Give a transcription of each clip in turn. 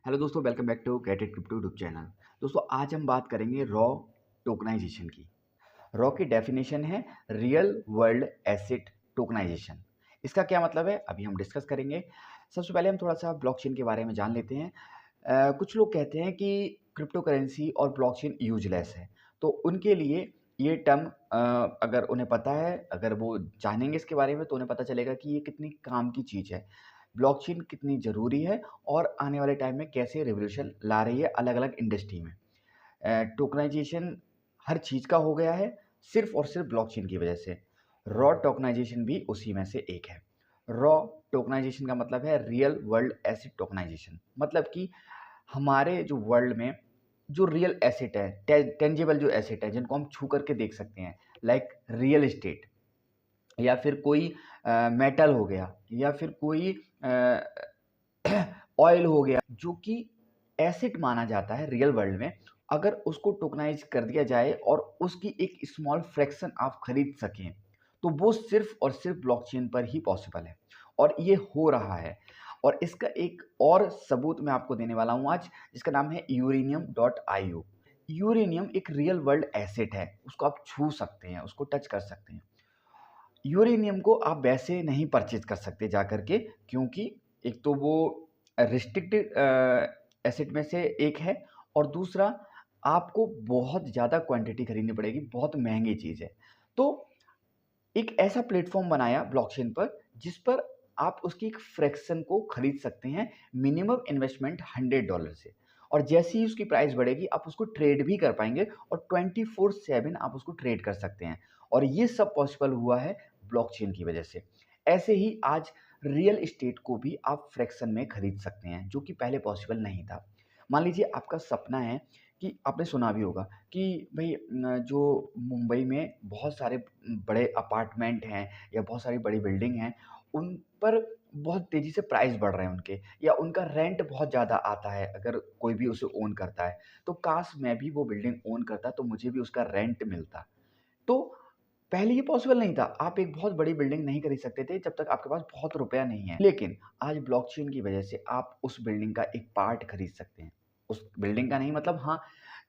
Hello दोस्तों, welcome back to get it crypto YouTube channel. दोस्तों, आज हम बात करेंगे रॉ टोकनाइजेशन की। रॉ की डेफिनेशन है रियल वर्ल्ड एसेट टोकनाइजेशन। इसका क्या मतलब है, अभी हम डिस्कस करेंगे। सबसे पहले हम थोड़ा सा ब्लॉकचेन के बारे में जान लेते हैं। कुछ लोग कहते हैं कि क्रिप्टो करेंसी और ब्लॉकचेन यूजलेस है, तो उनके लिए ये टर्म अगर उन्हें पता है, अगर वो जानेंगे इसके बारे में, तो उन्हें पता चलेगा कि ये कितनी काम की चीज़ है, ब्लॉकचेन कितनी ज़रूरी है और आने वाले टाइम में कैसे रिवॉल्यूशन ला रही है अलग अलग इंडस्ट्री में। टोकनाइजेशन हर चीज़ का हो गया है, सिर्फ और सिर्फ ब्लॉकचेन की वजह से। रॉ टोकनाइजेशन भी उसी में से एक है। रॉ टोकनाइजेशन का मतलब है रियल वर्ल्ड एसेट टोकनाइजेशन। मतलब कि हमारे जो वर्ल्ड में जो रियल एसेट है, टेंजिबल जो एसेट है, जिनको हम छू करके देख सकते हैं, लाइक रियल एस्टेट, या फिर कोई मेटल हो गया, या फिर कोई ऑयल हो गया, जो कि एसेट माना जाता है रियल वर्ल्ड में। अगर उसको टोकनाइज कर दिया जाए और उसकी एक स्मॉल फ्रैक्शन आप खरीद सकें, तो वो सिर्फ और सिर्फ ब्लॉकचेन पर ही पॉसिबल है, और ये हो रहा है। और इसका एक और सबूत मैं आपको देने वाला हूँ आज, जिसका नाम है यूरेनियम.io। यूरेनियम एक रियल वर्ल्ड एसेट है, उसको आप छू सकते हैं, उसको टच कर सकते हैं। यूरेनियम को आप वैसे नहीं परचेज कर सकते जा करके, क्योंकि एक तो वो रिस्ट्रिक्टेड एसेट में से एक है, और दूसरा आपको बहुत ज़्यादा क्वांटिटी खरीदनी पड़ेगी, बहुत महंगी चीज़ है। तो एक ऐसा प्लेटफॉर्म बनाया ब्लॉकचेन पर, जिस पर आप उसकी एक फ्रैक्शन को खरीद सकते हैं, मिनिमम इन्वेस्टमेंट $100 से। और जैसे ही उसकी प्राइस बढ़ेगी, आप उसको ट्रेड भी कर पाएंगे, और 24/7 आप उसको ट्रेड कर सकते हैं। और ये सब पॉसिबल हुआ है ब्लॉकचेन की वजह से। ऐसे ही आज रियल एस्टेट को भी आप फ्रैक्शन में खरीद सकते हैं, जो कि पहले पॉसिबल नहीं था। मान लीजिए आपका सपना है कि आपने सुना भी होगा कि भाई जो मुंबई में बहुत सारे बड़े अपार्टमेंट हैं, या बहुत सारी बड़ी बिल्डिंग हैं, उन पर बहुत तेज़ी से प्राइस बढ़ रहे हैं उनके, या उनका रेंट बहुत ज़्यादा आता है अगर कोई भी उसे ओन करता है। तो काश मैं भी वो बिल्डिंग ओन करता, तो मुझे भी उसका रेंट मिलता। तो पहले ये पॉसिबल नहीं था। आप एक बहुत बड़ी बिल्डिंग नहीं खरीद सकते थे जब तक आपके पास बहुत रुपया नहीं है। लेकिन आज ब्लॉकचेन की वजह से आप उस बिल्डिंग का एक पार्ट खरीद सकते हैं। उस बिल्डिंग का नहीं, मतलब हाँ,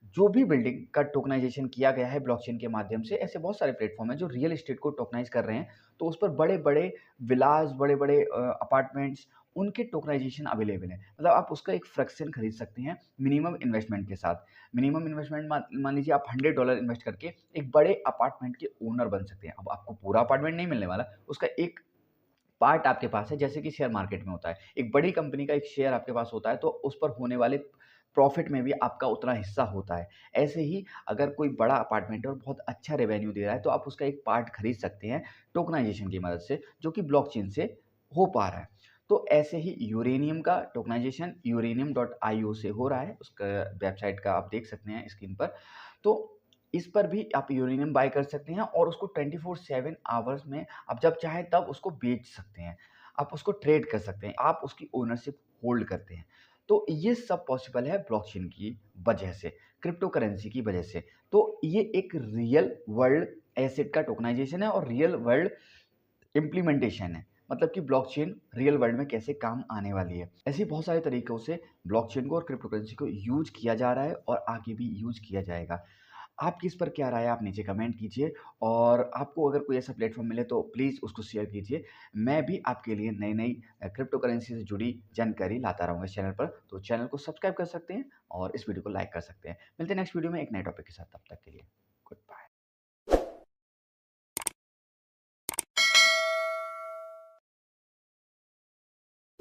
जो भी बिल्डिंग का टोकनाइजेशन किया गया है ब्लॉकचेन के माध्यम से। ऐसे बहुत सारे प्लेटफ़ॉर्म हैं जो रियल एस्टेट को टोकनाइज़ कर रहे हैं। तो उस पर बड़े-बड़े विलास, बड़े-बड़े अपार्टमेंट्स, उनके टोकनाइजेशन अवेलेबल है। मतलब आप उसका एक फ्रैक्शन खरीद सकते हैं मिनिमम इन्वेस्टमेंट के साथ। मिनिमम इन्वेस्टमेंट मान मान लीजिए आप $100 इन्वेस्ट करके एक बड़े अपार्टमेंट के ओनर बन सकते हैं। अब आपको पूरा अपार्टमेंट नहीं मिलने वाला, उसका एक पार्ट आपके पास है, जैसे कि शेयर मार्केट में होता है। एक बड़ी कंपनी का एक शेयर आपके पास होता है, तो उस पर होने वाले प्रॉफ़िट में भी आपका उतना हिस्सा होता है। ऐसे ही अगर कोई बड़ा अपार्टमेंट है और बहुत अच्छा रेवेन्यू दे रहा है, तो आप उसका एक पार्ट खरीद सकते हैं टोकनाइज़ेशन की मदद से, जो कि ब्लॉकचेन से हो पा रहा है। तो ऐसे ही यूरेनियम का टोकनाइज़ेशन यूरेनियम.io से हो रहा है, उसका वेबसाइट का आप देख सकते हैं स्क्रीन पर। तो इस पर भी आप यूरेनियम बाय कर सकते हैं, और उसको 24/7 आवर्स में आप जब चाहें तब उसको बेच सकते हैं। आप उसको ट्रेड कर सकते हैं, आप उसकी ओनरशिप होल्ड करते हैं। तो ये सब पॉसिबल है ब्लॉकचेन की वजह से, क्रिप्टो करेंसी की वजह से। तो ये एक रियल वर्ल्ड एसेट का टोकनाइजेशन है, और रियल वर्ल्ड इम्प्लीमेंटेशन है। मतलब कि ब्लॉकचेन रियल वर्ल्ड में कैसे काम आने वाली है। ऐसे ही बहुत सारे तरीकों से ब्लॉकचेन को और क्रिप्टो करेंसी को यूज़ किया जा रहा है, और आगे भी यूज़ किया जाएगा। आपकी इस पर क्या राय है, आप नीचे कमेंट कीजिए, और आपको अगर कोई ऐसा प्लेटफ़ॉर्म मिले तो प्लीज़ उसको शेयर कीजिए। मैं भी आपके लिए नई-नई क्रिप्टो करेंसी से जुड़ी जानकारी लाता रहूँगा इस चैनल पर। तो चैनल को सब्सक्राइब कर सकते हैं, और इस वीडियो को लाइक कर सकते हैं। मिलते हैं नेक्स्ट वीडियो में एक नए टॉपिक के साथ, तब तक के लिए।